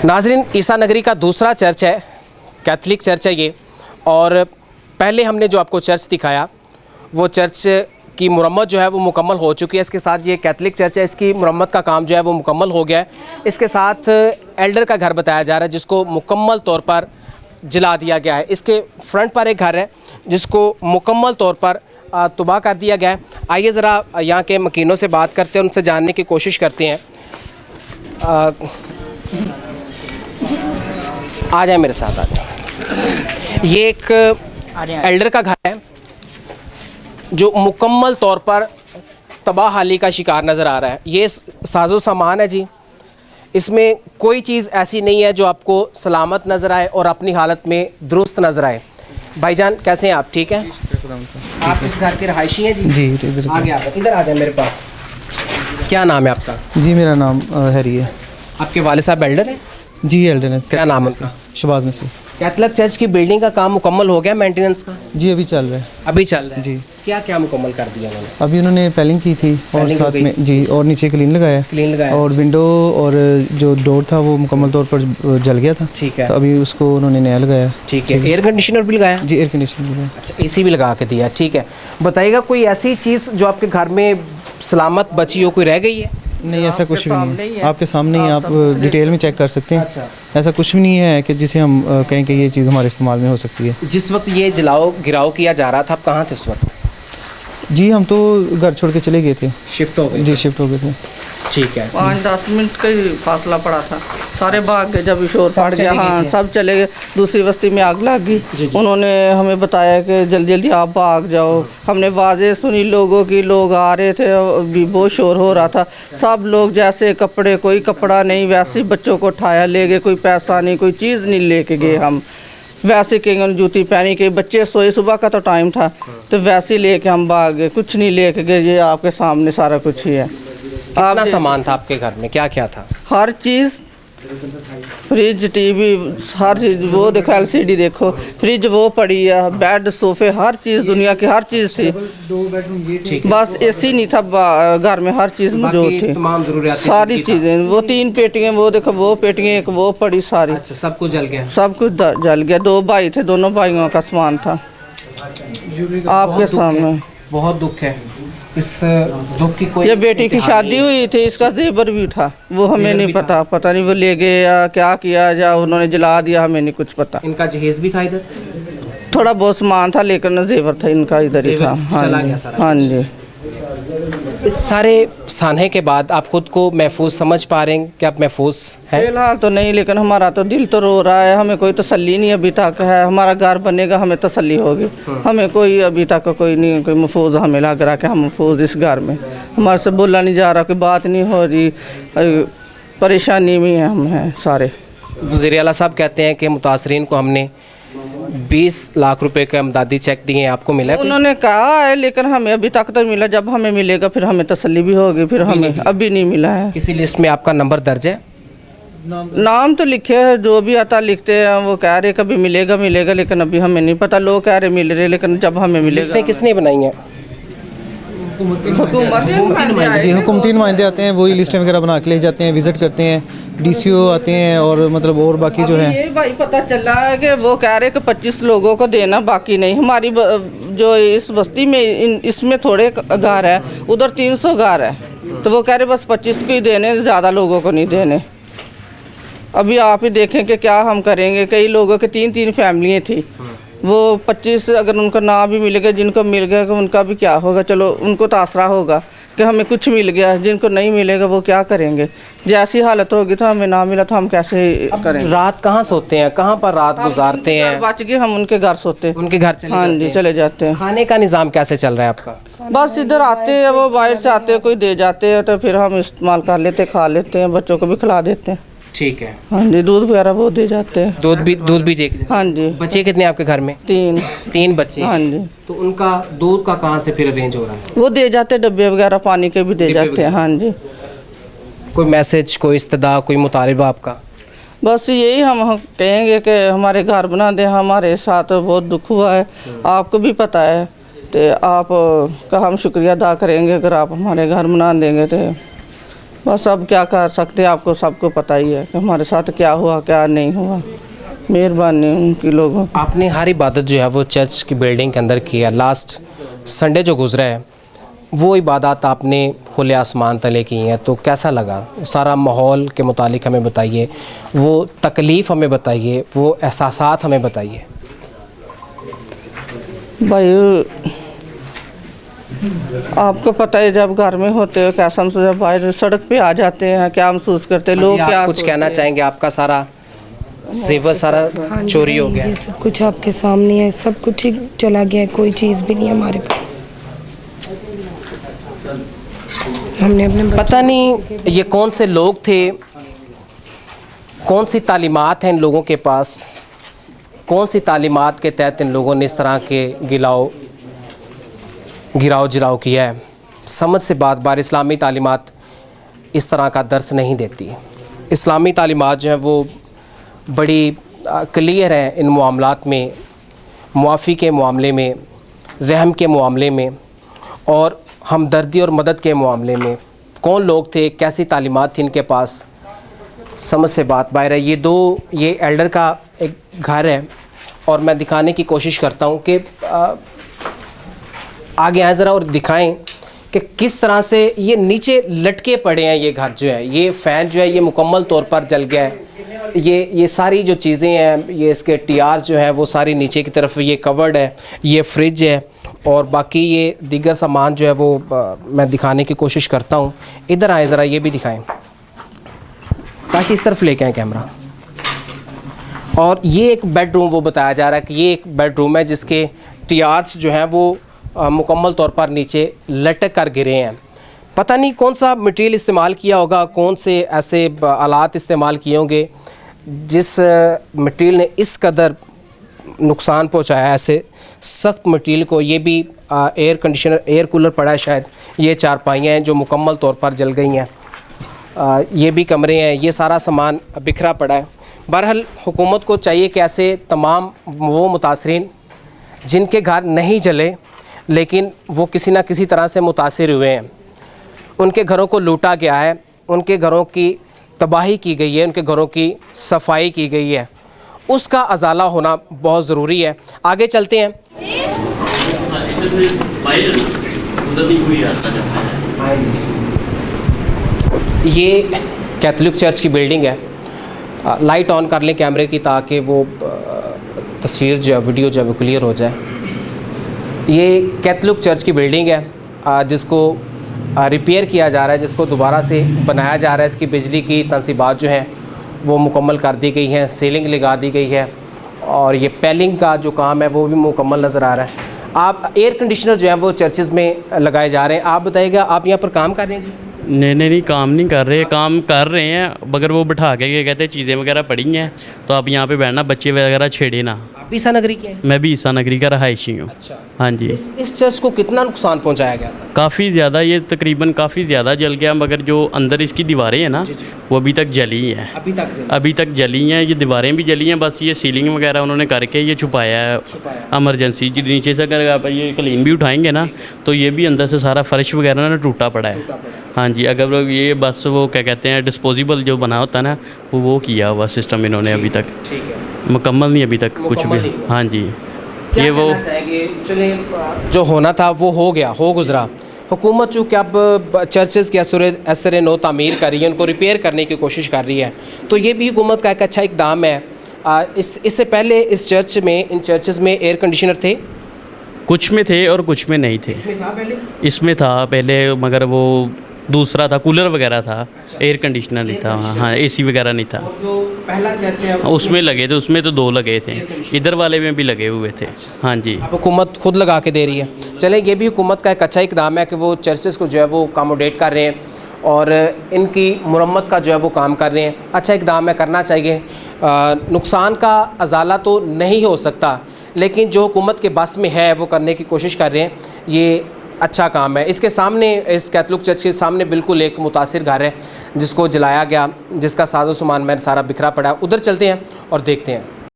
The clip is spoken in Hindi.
नाज़रीन, ईसा नगरी का दूसरा चर्च है, कैथलिक चर्च है ये। और पहले हमने जो आपको चर्च दिखाया वो चर्च की मुरम्मत जो है वो मुकम्मल हो चुकी है। इसके साथ ये कैथलिक चर्च है, इसकी मुरम्मत का काम जो है वो मुकम्मल हो गया है। इसके साथ एल्डर का घर बताया जा रहा है जिसको मुकम्मल तौर पर जला दिया गया है। इसके फ्रंट पर एक घर है जिसको मुकम्मल तौर पर तबाह कर दिया गया है। आइए ज़रा यहाँ के मकीनों से बात करते हैं, उनसे जानने की कोशिश करते हैं। आ जाए मेरे साथ, आ जाए। ये एक एल्डर का घर है जो मुकम्मल तौर पर तबाहाली का शिकार नज़र आ रहा है। ये साजो सामान है जी, इसमें कोई चीज़ ऐसी नहीं है जो आपको सलामत नज़र आए और अपनी हालत में दुरुस्त नज़र आए। भाईजान कैसे हैं आप? ठीक हैं? आप इस घर के रहायशी हैं जी? जी, इधर आगे आप इधर आ जाए मेरे पास। क्या नाम है आपका? जी, मेरा नाम हैरी है। आपके वाले साहब एल्डर हैं? जी, एल्डर है। क्या नाम उनका? शहबाज में से। कैथलिक चर्च की बिल्डिंग का काम मुकम्मल हो गया मेंटेनेंस का? जी, अभी चल रहा है। अभी चल रहा है जी। क्या क्या मुकम्मल कर दिया उन्होंने? अभी उन्होंने पेलिंग की थी और साथ में जी, और नीचे क्लीन लगाया और विंडो और जो डोर था वो मुकम्मल तौर पर जल गया था। ठीक है। तो अभी उसको उन्होंने नया लगाया। ठीक है। एयर कंडीशनर भी लगाया? जी, एयर कंडीशनर लगाया। अच्छा, एसी भी लगा के दिया। ठीक है। बताइएगा कोई ऐसी चीज़ जो आपके घर में सलामत बची हो, कोई रह गई है? नहीं, ऐसा कुछ भी नहीं है। आपके सामने ही आप डिटेल में चेक कर सकते हैं। अच्छा। ऐसा कुछ भी नहीं है कि जिसे हम कहें कि ये चीज़ हमारे इस्तेमाल में हो सकती है। जिस वक्त ये जलाओ गिराव किया जा रहा था, आप कहाँ थे उस वक्त? जी, हम तो घर छोड़ के चले गए थे। शिफ्ट हो गए? जी, शिफ्ट हो गए थे। ठीक है। 5-10 मिनट का ही फासला पड़ा था, सारे भाग गए जब शोर पड़ गया। हाँ, सब चले गए। दूसरी बस्ती में आग लग गई। उन्होंने हमें बताया कि जल्दी जल्दी आप भाग जाओ। हमने आवाज़ें सुनी लोगों की, लोग आ रहे थे, भी बहुत शोर हो रहा था। सब लोग जैसे कपड़े, कोई कपड़ा नहीं, वैसे ही बच्चों को उठाया ले गए। कोई पैसा नहीं, कोई चीज़ नहीं लेके गए। हम वैसे के जूती पहनी के बच्चे सोए, सुबह का तो टाइम था, तो वैसे ही लेके हम भाग गए। कुछ नहीं लेके गए। ये आपके सामने सारा कुछ ही है। कितना सामान था आपके घर में? क्या क्या था? हर चीज़, फ्रिज, टीवी, हर चीज़। वो देखो एलसीडी देखो, फ्रिज वो पड़ी है, बेड, सोफे, हर चीज़, दुनिया की हर चीज़ थी। बस एसी नहीं था घर में, हर चीज़ मौजूद थी, तमाम ज़रूरियात सारी चीज़ें। वो 3 पेटियाँ, वो देखो वो पेटियाँ, एक वो पड़ी सारी। अच्छा, सब कुछ जल गया? सब कुछ जल गया। 2 भाई थे, दोनों भाइयों का सामान था आपके सामने। बहुत दुख है। इस दुख की कोई, ये बेटी की शादी हुई थी, इसका जेवर भी था, वो हमें नहीं पता नहीं वो ले गए या क्या किया, या उन्होंने जला दिया, हमें नहीं कुछ पता। इनका जहेज भी था इधर? थोड़ा बहुत सामान था लेकिन जेवर था इनका इधर ही था। हाँ जी। इस सारे सान्हे के बाद आप खुद को महफूज समझ पा रहे हैं कि आप महफूज हैं? फिलहाल तो नहीं, लेकिन हमारा तो दिल तो रो रहा है। हमें कोई तसल्ली नहीं अभी तक है। हमारा घर बनेगा, हमें तसल्ली होगी। हमें कोई अभी तक कोई नहीं, कोई महफूज हमें लग रहा कि हम महफूज इस घर में। हमारे से बोला नहीं जा रहा, कोई बात नहीं हो रही, परेशानी में हम हैं सारे। वज़ीर आला साहब कहते हैं कि मुतासरीन को हमने 20 लाख रुपए का इमदादी चेक दिए, आपको मिला है? उन्होंने कहा है लेकिन हमें अभी तक तो मिला। जब हमें मिलेगा फिर हमें तसल्ली भी होगी। फिर हमें अभी नहीं मिला है। किसी लिस्ट में आपका नंबर दर्ज है? नाम तो लिखे है, जो भी आता लिखते हैं। वो कह रहे कभी मिलेगा, लेकिन अभी हमें नहीं पता। लोग कह रहे मिल रहे, लेकिन जब हमें मिलेगा। लिस्टें किसने बनाई हैं? जी, हुकूमती नुमाइंदे आते हैं, वही लिस्टें वगैरह बना के ले जाते हैं, विज़िट करते हैं, डीसीओ आते हैं और मतलब और बाकी जो है। ये भाई पता चला है कि वो कह रहे कि 25 लोगों को देना, बाकी नहीं। हमारी जो इस बस्ती में इसमें थोड़े घर है, उधर 300 घर है, तो वो कह रहे बस 25 को ही देने, ज़्यादा लोगों को नहीं देने। अभी आप ही देखें कि क्या हम करेंगे। कई लोगों के 3-3 फैमिलियाँ थी, वो 25 अगर उनका ना भी मिलेगा, जिनको मिल गया कि उनका भी क्या होगा। चलो उनको तो आसरा होगा कि हमें कुछ मिल गया। जिनको नहीं मिलेगा वो क्या करेंगे? जैसी हालत होगी तो हमें ना मिला तो हम कैसे करेंगे? रात कहाँ सोते हैं? कहाँ पर रात गुजारते हैं? बच गए, हम उनके घर सोते हैं। उनके घर चले? हाँ जी, चले जाते हैं। खाने का निज़ाम कैसे चल रहा है आपका? बस इधर आते हैं, वो बाहर से आते हैं, कोई दे जाते हैं तो फिर हम इस्तेमाल कर लेते, खा लेते हैं, बच्चों को भी खिला देते हैं। ठीक है। हाँ जी, दूध वगैरह वो दे जाते हैं। दूध भी हाँ जी। बच्चे कितने आपके घर में? 3 बच्चे? हाँ जी। तो उनका दूध का कहाँ से फिर अरेंज हो रहा है? वो दे जाते हैं, डब्बे वगैरह पानी के भी दे जाते हैं। हाँ जी। कोई मैसेज, कोई इस्तदा, कोई मुतालिबा आपका? बस यही हम कहेंगे कि हमारे घर बना दें। हमारे साथ बहुत दुख हुआ है, आपको भी पता है, तो आप का हम शुक्रिया अदा करेंगे अगर आप हमारे घर बना देंगे। तो बस अब क्या कर सकते हैं, आपको सबको पता ही है कि हमारे साथ क्या हुआ क्या नहीं हुआ। मेहरबानी उनकी लोगों की। आपने हर इबादत जो है वो चर्च की बिल्डिंग के अंदर की है। लास्ट संडे जो गुजरा है वो इबादत आपने खुले आसमान तले की हैं, तो कैसा लगा? सारा माहौल के मुतालिक हमें बताइए, वो तकलीफ़ हमें बताइए, वो एहसासात हमें बताइए। भाई आपको पता है जब घर में होते हो क्या समझ, जब बाहर सड़क पे आ जाते हैं क्या महसूस करते हैं लोग, क्या कुछ कहना चाहेंगे? आपका सारा जेवर सारा हाँ जी, चोरी हो गया, ये सब कुछ आपके सामने है, सब कुछ ही चला गया है, कोई चीज़ भी नहीं है हमारे पास। हमने अपने पता नहीं ये कौन से लोग थे, कौन सी तालीमात हैं इन लोगों के पास, कौन सी तालीमात के तहत इन लोगों ने इस तरह के गिराव जिराव किया है। समझ से बार इस्लामी तालीमात इस तरह का दर्स नहीं देती। इस्लामी तालीमात जो है वो बड़ी क्लियर है इन मामलात में, मुआफ़ी के मामले में, रहम के मामले में और हमदर्दी और मदद के मामले में। कौन लोग थे, कैसी तालीमात थी इनके पास, समझ से बाहर है। ये एल्डर का एक घर है और मैं दिखाने की कोशिश करता हूँ कि आगे आए ज़रा और दिखाएं कि किस तरह से ये नीचे लटके पड़े हैं। ये घर जो है, ये फ़ैन जो है ये मुकम्मल तौर पर जल गया है। ये सारी जो चीज़ें हैं, ये इसके टीआर जो है वो सारी नीचे की तरफ, ये कवर्ड है, ये फ्रिज है और बाकी ये दीगर सामान जो है वो मैं दिखाने की कोशिश करता हूँ। इधर आए ज़रा, ये भी दिखाएं। काश इस तरफ लेके आए कैमरा। और ये एक बेडरूम वो बताया जा रहा है कि ये एक बेडरूम है जिसके टीआर्स जो हैं वो मुकम्मल तौर पर नीचे लटक कर गिरे हैं। पता नहीं कौन सा मटेरियल इस्तेमाल किया होगा, कौन से ऐसे आलात इस्तेमाल किए होंगे जिस मटेरियल ने इस कदर नुकसान पहुंचाया, ऐसे सख्त मटेरियल को। ये भी एयर कंडीशनर, एयर कूलर पड़ा है शायद, ये चारपाइयाँ हैं जो मुकम्मल तौर पर जल गई हैं। ये भी कमरे हैं, ये सारा सामान बिखरा पड़ा है। बहरहाल हुकूमत को चाहिए कि ऐसे तमाम वो मुतासरीन जिनके घर नहीं जले लेकिन वो किसी न किसी तरह से मुतासिर हुए हैं, उनके घरों को लूटा गया है, उनके घरों की तबाही की गई है, उनके घरों की सफाई की गई है, उसका अजाला होना बहुत ज़रूरी है। आगे चलते हैं। ये कैथोलिक चर्च की बिल्डिंग है। लाइट ऑन कर लें कैमरे की ताकि वो तस्वीर जो है, वीडियो जो है वो क्लियर हो जाए। ये कैथोलिक चर्च की बिल्डिंग है जिसको रिपेयर किया जा रहा है, जिसको दोबारा से बनाया जा रहा है। इसकी बिजली की तनसीबात जो हैं वो मुकम्मल कर दी गई हैं, सीलिंग लगा दी गई है और ये पेलिंग का जो काम है वो भी मुकम्मल नज़र आ रहा है। आप एयर कंडीशनर जो है वो चर्चेज़ में लगाए जा रहे हैं। आप बताइएगा, आप यहाँ पर काम कर रहे हैं जी? नहीं, काम नहीं कर रहे, काम कर रहे हैं मगर वो बिठा के ये कहते हैं चीज़ें वगैरह पड़ी हैं तो आप यहाँ पे बैठना, बच्चे वगैरह छेड़े ना। आप ईसा नगरी के हैं? मैं भी ईसा नगरी का रहायशी हूँ। अच्छा। हाँ जी। इस चर्च को कितना नुकसान पहुँचाया गया था? काफ़ी ज़्यादा, ये तकरीबन काफ़ी ज़्यादा जल गया, मगर जो अंदर इसकी दीवारें हैं ना वो अभी तक जली हैं। अभी तक जली हैं, ये दीवारें भी जली हैं, बस ये सीलिंग वगैरह उन्होंने करके ये छुपाया है एमरजेंसी। नीचे से अगर आप ये क्लीन भी उठाएंगे ना तो ये भी अंदर से सारा फर्श वगैरह ना टूटा पड़ा है। हाँ जी, अगर ये बस वो क्या कहते हैं डिस्पोजेबल जो बना होता है ना वो किया हुआ सिस्टम इन्होंने अभी तक, मुकम्मल नहीं अभी तक कुछ भी। हाँ जी, ये वो चले जो होना था वो हो गया, हो गुजरा। हुकूमत चूँकि अब चर्चेज़ के असर नो तामीर कर रही है, उनको रिपेयर करने की कोशिश कर रही है, तो ये भी हुकूमत का एक अच्छा इकदाम है। इससे पहले इस चर्च में, इन चर्चेज़ में एयर कंडीशनर थे? कुछ में थे और कुछ में नहीं थे। इसमें था पहले मगर वो दूसरा था, कूलर वगैरह था। अच्छा। एयर कंडीशनर नहीं था। हाँ, एसी वगैरह नहीं था। और जो पहला चर्च है उसमें लगे थे, उसमें तो 2 लगे थे, इधर वाले में भी लगे हुए थे। हाँ जी, अब हुकूमत खुद लगा के दे रही है। चलें, ये भी हुकूमत का एक अच्छा इकदाम है कि वो चर्चेस को जो है वो अकोमोडेट कर रहे हैं और इनकी मुरम्मत का जो है वो काम कर रहे हैं। अच्छा इकदाम है, करना चाहिए। नुकसान का अजाला तो नहीं हो सकता लेकिन जो हुकूमत के बस में है वो करने की कोशिश कर रहे हैं, ये अच्छा काम है। इसके सामने, इस कैथोलिक चर्च के सामने बिल्कुल एक मुतासिर घर है जिसको जलाया गया, जिसका साजो सामान में सारा बिखरा पड़ा। उधर चलते हैं और देखते हैं।